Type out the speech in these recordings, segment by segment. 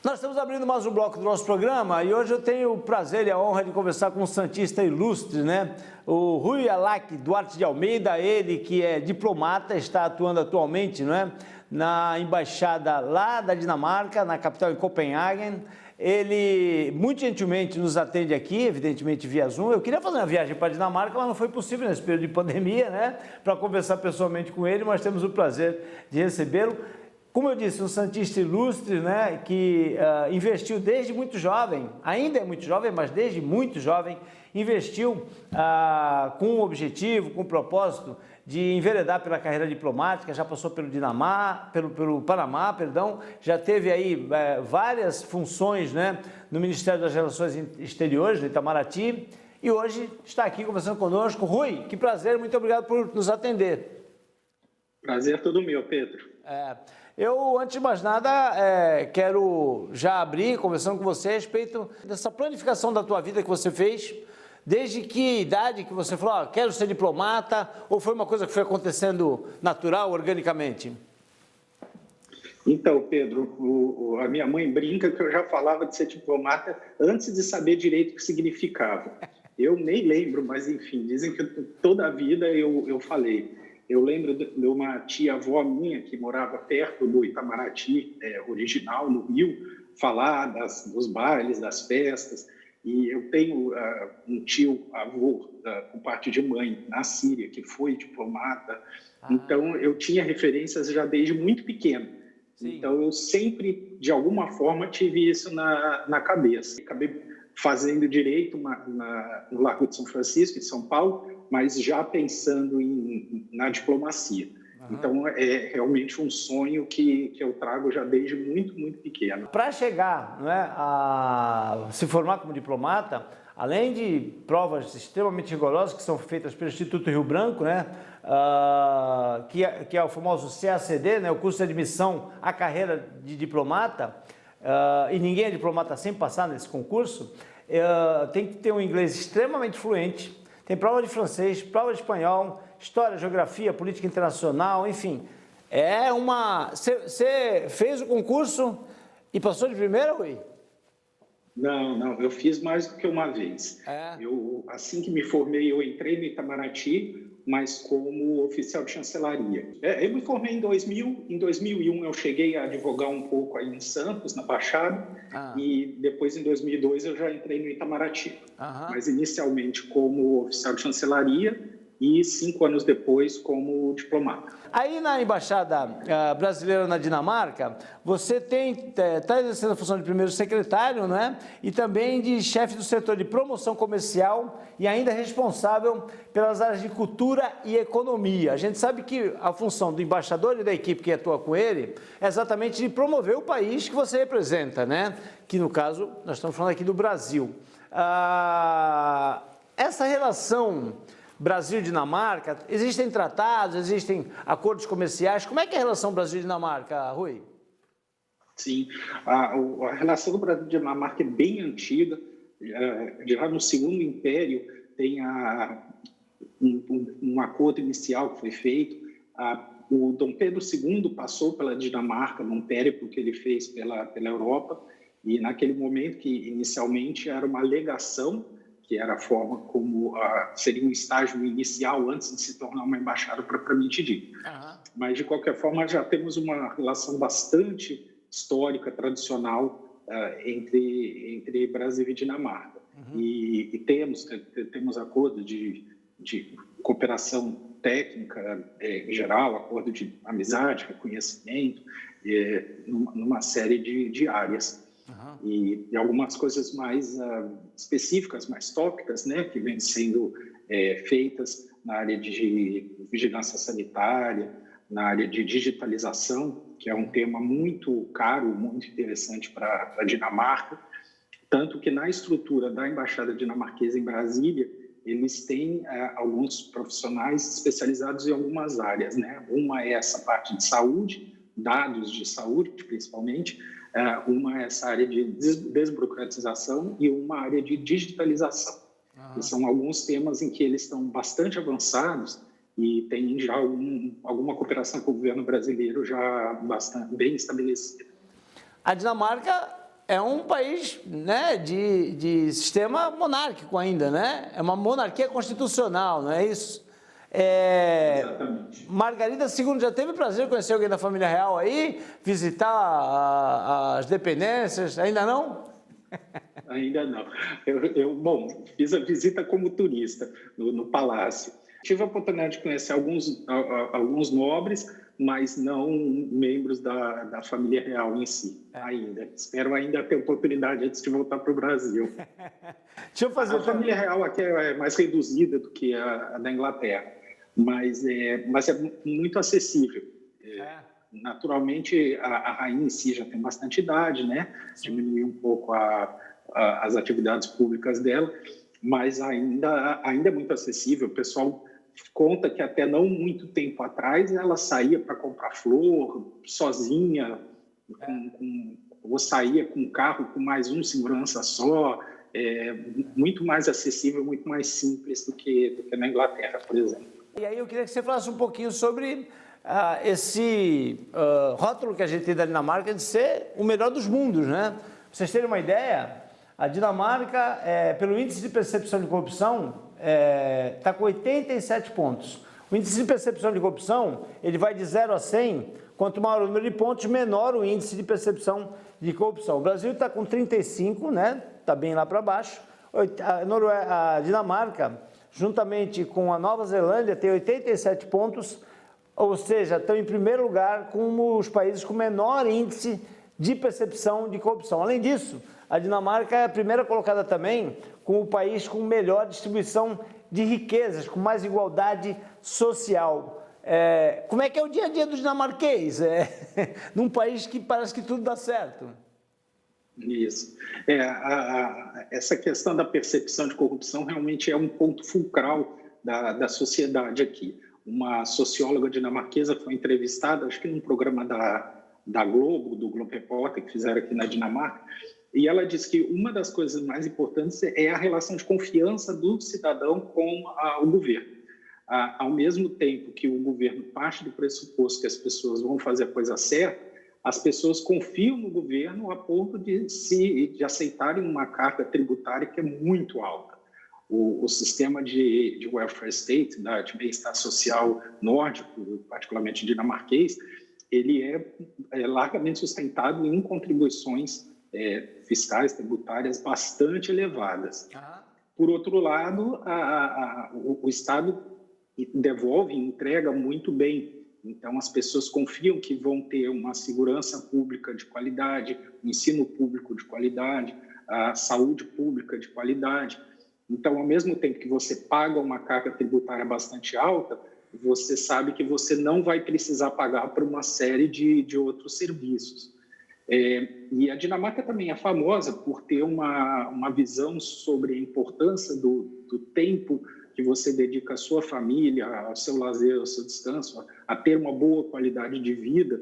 Nós estamos abrindo mais um bloco do nosso programa e hoje eu tenho o prazer e a honra de conversar com um santista ilustre, né? O Rui Alac Duarte de Almeida, ele que é diplomata, está atuando atualmente, não é? Na embaixada lá da Dinamarca, na capital em Copenhagen. Ele muito gentilmente nos atende aqui, evidentemente via Zoom. Eu queria fazer uma viagem para a Dinamarca, mas não foi possível nesse período de pandemia, né? Para conversar pessoalmente com ele, mas temos o prazer de recebê-lo. Como eu disse, um santista ilustre, né, que investiu desde muito jovem, ainda é muito jovem, mas desde muito jovem, investiu com um objetivo, com um propósito de enveredar pela carreira diplomática, já passou pelo pelo Panamá, perdão, já teve aí várias funções, né, no Ministério das Relações Exteriores, no Itamaraty, e hoje está aqui conversando conosco. Rui, que prazer, muito obrigado por nos atender. Prazer todo meu, Pedro. Eu, antes de mais nada, quero já abrir, conversando com você a respeito dessa planificação da tua vida que você fez. Desde que idade que você falou, quero ser diplomata, ou foi uma coisa que foi acontecendo natural, organicamente? Então, Pedro, a minha mãe brinca que eu já falava de ser diplomata antes de saber direito o que significava. Eu nem lembro, mas enfim, dizem que toda a vida eu falei. Eu lembro de uma tia-avó minha que morava perto do Itamaraty, original, no Rio, falar dos bailes, das festas. E eu tenho um tio-avô, por parte de mãe, na Síria, que foi diplomata. Então, eu tinha referências já desde muito pequeno. Sim. Então, eu sempre, de alguma forma, tive isso na cabeça. Acabei fazendo direito no Largo de São Francisco, em São Paulo, mas já pensando na diplomacia. Então, é realmente um sonho que eu trago já desde muito, muito pequeno. Para chegar, não é, a se formar como diplomata, além de provas extremamente rigorosas que são feitas pelo Instituto Rio Branco, né, que é o famoso CACD, né, o curso de admissão à carreira de diplomata, e ninguém é diplomata sem passar nesse concurso, tem que ter um inglês extremamente fluente, tem prova de francês, prova de espanhol, história, geografia, política internacional, enfim. Você fez o concurso e passou de primeira, Rui? Não, eu fiz mais do que uma vez. Assim que me formei, eu entrei no Itamaraty, mas como oficial de chancelaria. Eu me formei em 2000, em 2001 eu cheguei a advogar um pouco aí em Santos, na Baixada, e depois em 2002 eu já entrei no Itamaraty. Mas inicialmente como oficial de chancelaria e 5 anos depois como diplomata. Aí na Embaixada Brasileira na Dinamarca, você está exercendo a função de primeiro secretário, né? E também de chefe do setor de promoção comercial e ainda responsável pelas áreas de cultura e economia. A gente sabe que a função do embaixador e da equipe que atua com ele é exatamente de promover o país que você representa, né? Que no caso, nós estamos falando aqui do Brasil. Essa relação Brasil-Dinamarca, existem tratados, existem acordos comerciais. Como é que é a relação Brasil-Dinamarca, Rui? Sim, a relação do Brasil-Dinamarca é bem antiga. Já no Segundo Império tem um acordo inicial que foi feito. O Dom Pedro II passou pela Dinamarca num périplo que ele fez pela Europa, e naquele momento que inicialmente era uma legação, que era a forma como seria um estágio inicial antes de se tornar uma embaixada propriamente dita. Mas, de qualquer forma, já temos uma relação bastante histórica, tradicional, entre Brasil e Dinamarca. E temos acordo de cooperação técnica em geral, acordo de amizade, reconhecimento, numa série de áreas. E algumas coisas mais específicas, mais tópicas, né, que vêm sendo feitas na área de vigilância sanitária, na área de digitalização, que é um tema muito caro, muito interessante para a Dinamarca, tanto que na estrutura da Embaixada Dinamarquesa em Brasília, eles têm alguns profissionais especializados em algumas áreas, né? Uma é essa parte de saúde, dados de saúde, principalmente, uma é essa área de desburocratização e uma área de digitalização. E são alguns temas em que eles estão bastante avançados e tem já alguma cooperação com o governo brasileiro já bem estabelecida. A Dinamarca é um país, né, de sistema monárquico ainda, né? É uma monarquia constitucional, não é isso? Exatamente. Margarida II já teve o prazer de conhecer alguém da família real aí? Visitar as dependências? Ainda não? Ainda não. Bom, fiz a visita como turista no palácio. Tive a oportunidade de conhecer alguns nobres, mas não membros da família real em si, ainda. Espero ainda ter oportunidade antes de voltar para o Brasil. Deixa eu fazer... A família real aqui é mais reduzida do que a da Inglaterra, mas é muito acessível. Naturalmente, a rainha em si já tem bastante idade, né? Diminuiu um pouco as atividades públicas dela, mas ainda é muito acessível. O pessoal conta que até não muito tempo atrás ela saía para comprar flor sozinha, ou saía com um carro com mais um segurança só. Muito mais acessível, muito mais simples do que na Inglaterra, por exemplo. E aí eu queria que você falasse um pouquinho sobre esse rótulo que a gente tem da Dinamarca de ser o melhor dos mundos, né? Pra vocês terem uma ideia, a Dinamarca, pelo índice de percepção de corrupção, está com 87 pontos. O índice de percepção de corrupção, ele vai de 0 a 100, quanto maior o número de pontos, menor o índice de percepção de corrupção. O Brasil está com 35, né? Está bem lá para baixo. A Dinamarca, juntamente com a Nova Zelândia, tem 87 pontos, ou seja, estão em primeiro lugar como os países com menor índice de percepção de corrupção. Além disso, a Dinamarca é a primeira colocada também como o país com melhor distribuição de riquezas, com mais igualdade social. Como é que é o dia a dia do dinamarquês? Num país que parece que tudo dá certo. Isso. Essa questão da percepção de corrupção realmente é um ponto fulcral da sociedade aqui. Uma socióloga dinamarquesa foi entrevistada, acho que num programa da Globo, do Globo Repórter, que fizeram aqui na Dinamarca, e ela disse que uma das coisas mais importantes é a relação de confiança do cidadão com o governo. Ao mesmo tempo que o governo parte do pressuposto que as pessoas vão fazer a coisa certa, as pessoas confiam no governo a ponto de aceitarem uma carga tributária que é muito alta. O sistema de welfare state, de bem-estar social nórdico, particularmente dinamarquês, ele é largamente sustentado em contribuições fiscais, tributárias bastante elevadas. Por outro lado, o Estado devolve e entrega muito bem. Então, as pessoas confiam que vão ter uma segurança pública de qualidade, um ensino público de qualidade, a saúde pública de qualidade. Então, ao mesmo tempo que você paga uma carga tributária bastante alta, você sabe que você não vai precisar pagar por uma série de outros serviços. E a Dinamarca também é famosa por ter uma visão sobre a importância do tempo que você dedica à sua família, ao seu lazer, ao seu descanso, a ter uma boa qualidade de vida,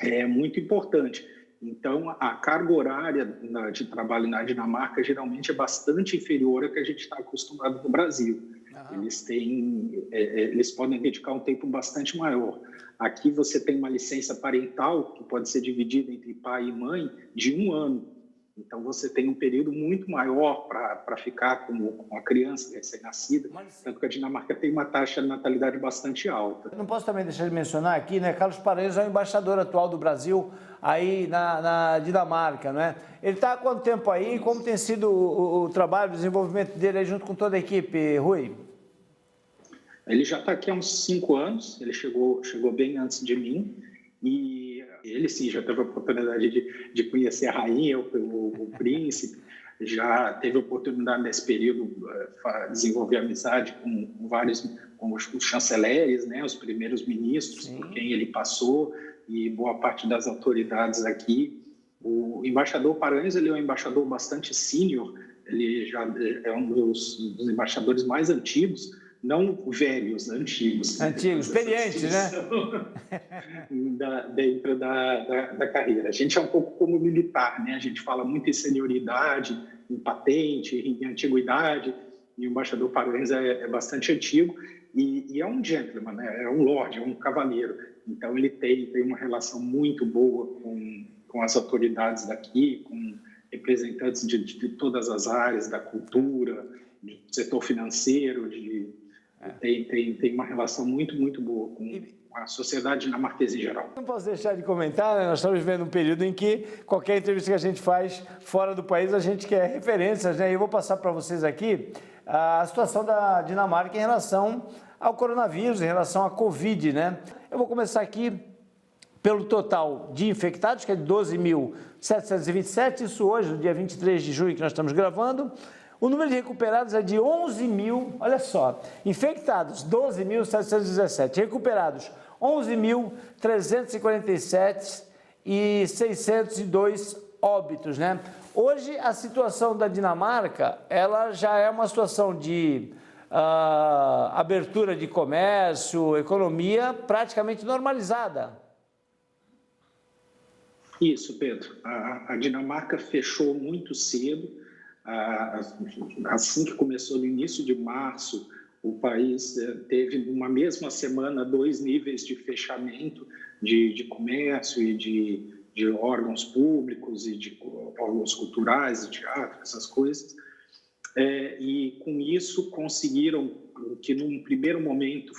é muito importante. Então, a carga horária de trabalho na Dinamarca geralmente é bastante inferior à que a gente está acostumado no Brasil. Eles podem dedicar um tempo bastante maior. Aqui você tem uma licença parental, que pode ser dividida entre pai e mãe, de 1 ano. Então, você tem um período muito maior para ficar com a criança recém-nascida, tanto que a Dinamarca tem uma taxa de natalidade bastante alta. Não posso também deixar de mencionar aqui, né? Carlos Paranhos é o embaixador atual do Brasil aí na Dinamarca, né? Ele está há quanto tempo aí? Como tem sido o trabalho, o desenvolvimento dele aí junto com toda a equipe, Rui? Ele já está aqui há uns 5 anos, ele chegou bem antes de mim, e ele sim já teve a oportunidade de conhecer a rainha, o príncipe, já teve a oportunidade nesse período desenvolver amizade com os chanceleres, né, os primeiros ministros, por quem ele passou, e boa parte das autoridades aqui. O embaixador Paranhos, ele é um embaixador bastante sênior, ele já é um dos embaixadores mais antigos, não velhos, antigos. Antigos, experientes, né? Dentro da carreira. A gente é um pouco como militar, né? A gente fala muito em senioridade, em patente, em antiguidade, e o embaixador Paranhos é bastante antigo e é um gentleman, né? É um lord, é um cavaleiro. Então, ele tem uma relação muito boa com as autoridades daqui, com representantes de todas as áreas da cultura, do setor financeiro, tem uma relação muito boa com a sociedade dinamarquesa em geral. Não posso deixar de comentar, né? Nós estamos vivendo um período em que qualquer entrevista que a gente faz fora do país, a gente quer referências, né? E eu vou passar para vocês aqui a situação da Dinamarca em relação ao coronavírus, em relação à Covid, né? Eu vou começar aqui pelo total de infectados, que é de 12.727, isso hoje, no dia 23 de junho que nós estamos gravando. O número de recuperados é de 11.000, olha só, infectados 12.717, recuperados 11.347 e 602 óbitos, né? Hoje a situação da Dinamarca, ela já é uma situação de abertura de comércio, economia praticamente normalizada. Isso, Pedro. A Dinamarca fechou muito cedo. Assim que começou no início de março, o país teve, numa mesma semana, 2 níveis de fechamento de comércio e de órgãos públicos e de órgãos culturais, de teatro, essas coisas. E com isso conseguiram que, num primeiro momento,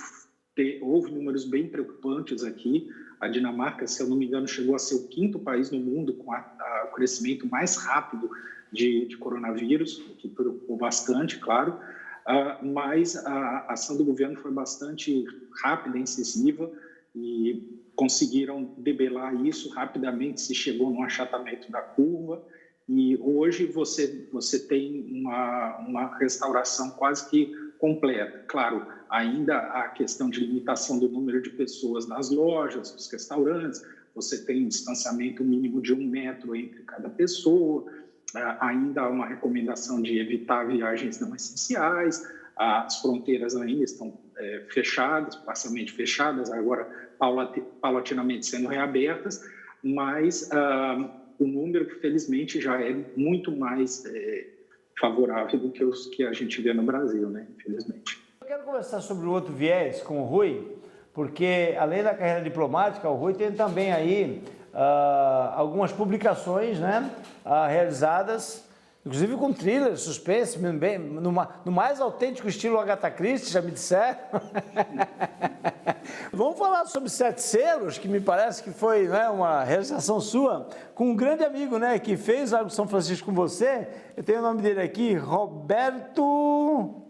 houve números bem preocupantes aqui. A Dinamarca, se eu não me engano, chegou a ser o 5º país no mundo com o crescimento mais rápido de coronavírus, o que preocupou bastante, claro, mas a ação do governo foi bastante rápida e incisiva e conseguiram debelar isso rapidamente, se chegou no achatamento da curva e hoje você tem uma restauração quase que completa. Claro, ainda a questão de limitação do número de pessoas nas lojas, nos restaurantes, você tem um distanciamento mínimo de 1 metro entre cada pessoa, ainda há uma recomendação de evitar viagens não essenciais, as fronteiras ainda estão fechadas, parcialmente fechadas, agora paulatinamente sendo reabertas, mas o número, felizmente, já é muito mais favorável do que os que a gente vê no Brasil, né? Infelizmente. Eu quero conversar sobre o outro viés com o Rui, porque além da carreira diplomática, o Rui tem também aí algumas publicações, né, realizadas, inclusive com thriller, suspense, bem, no mais autêntico estilo Agatha Christie, já me disseram. Vamos falar sobre 7 Selos, que me parece que foi, né, uma realização sua, com um grande amigo, né, que fez Largo São Francisco com você. Eu tenho o nome dele aqui, Roberto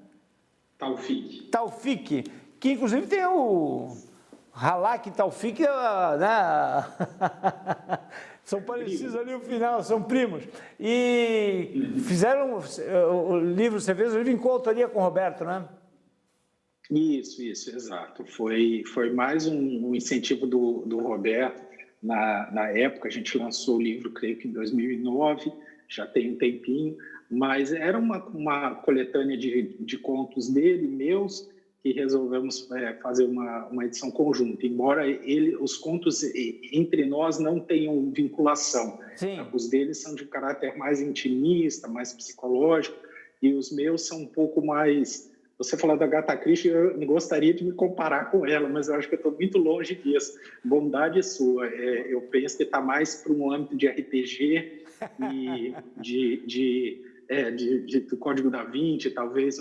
Taufik, que inclusive tem o Halak e Taufik, né? São parecidos ali no final, são primos. E fizeram o livro, você fez o livro em coautoria com o Roberto, né? Isso, exato. Foi mais um incentivo do Roberto. Na época, a gente lançou o livro, creio que em 2009, já tem um tempinho, mas era uma coletânea de contos dele, meus, que resolvemos fazer uma edição conjunta, embora os contos entre nós não tenham vinculação. Sim. Os deles são de caráter mais intimista, mais psicológico, e os meus são um pouco mais... Você falou da Agatha Christie, eu gostaria de me comparar com ela, mas eu acho que eu estou muito longe disso. Bondade sua. Eu penso que está mais para um âmbito de RPG e do Código da Vinci, talvez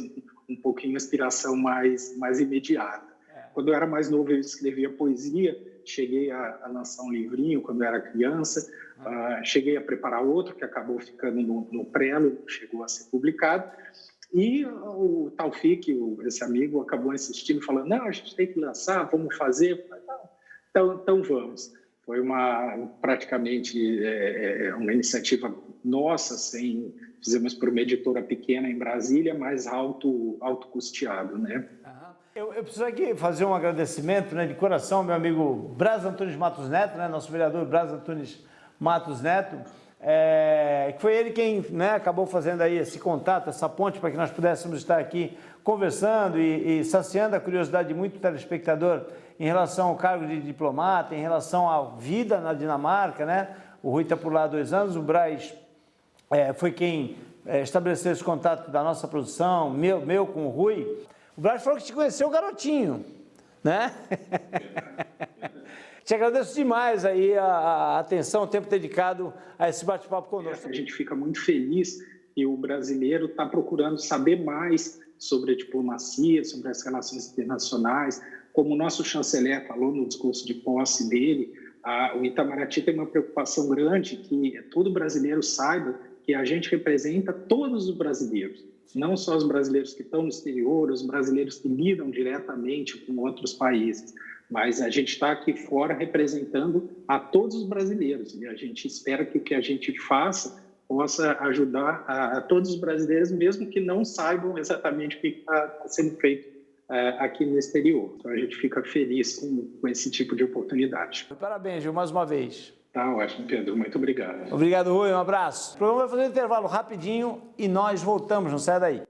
um pouquinho inspiração mais imediata. Quando eu era mais novo, eu escrevia poesia, cheguei a lançar um livrinho quando eu era criança, cheguei a preparar outro, que acabou ficando no prelo, chegou a ser publicado, e o Taufik, esse amigo, acabou insistindo, falando, não, a gente tem que lançar, vamos fazer, então vamos. Foi praticamente uma iniciativa nossa, fizemos por uma editora pequena em Brasília, mas autocusteado, né? Eu preciso aqui fazer um agradecimento, né, de coração ao meu amigo Braz Antunes Matos Neto, né, nosso vereador Braz Antunes Matos Neto, que foi ele quem, né, acabou fazendo aí esse contato, essa ponte para que nós pudéssemos estar aqui conversando e saciando a curiosidade de muito telespectador em relação ao cargo de diplomata, em relação à vida na Dinamarca, né? O Rui está por lá há 2 anos, o Braz foi quem estabeleceu esse contato da nossa produção, meu com o Rui. O Braz falou que te conheceu garotinho, né? Te agradeço demais aí a atenção, o tempo dedicado a esse bate-papo conosco. A gente fica muito feliz que o brasileiro está procurando saber mais sobre a diplomacia, sobre as relações internacionais. Como o nosso chanceler falou no discurso de posse dele, o Itamaraty tem uma preocupação grande que todo brasileiro saiba que a gente representa todos os brasileiros, não só os brasileiros que estão no exterior, os brasileiros que lidam diretamente com outros países, mas a gente está aqui fora representando a todos os brasileiros e a gente espera que o que a gente faça possa ajudar a todos os brasileiros, mesmo que não saibam exatamente o que está sendo feito aqui no exterior. Então, a gente fica feliz com esse tipo de oportunidade. Parabéns, Gil, mais uma vez. Tá ótimo, Pedro. Muito obrigado. Obrigado, Rui. Um abraço. O programa vai fazer um intervalo rapidinho e nós voltamos. Não sai daí.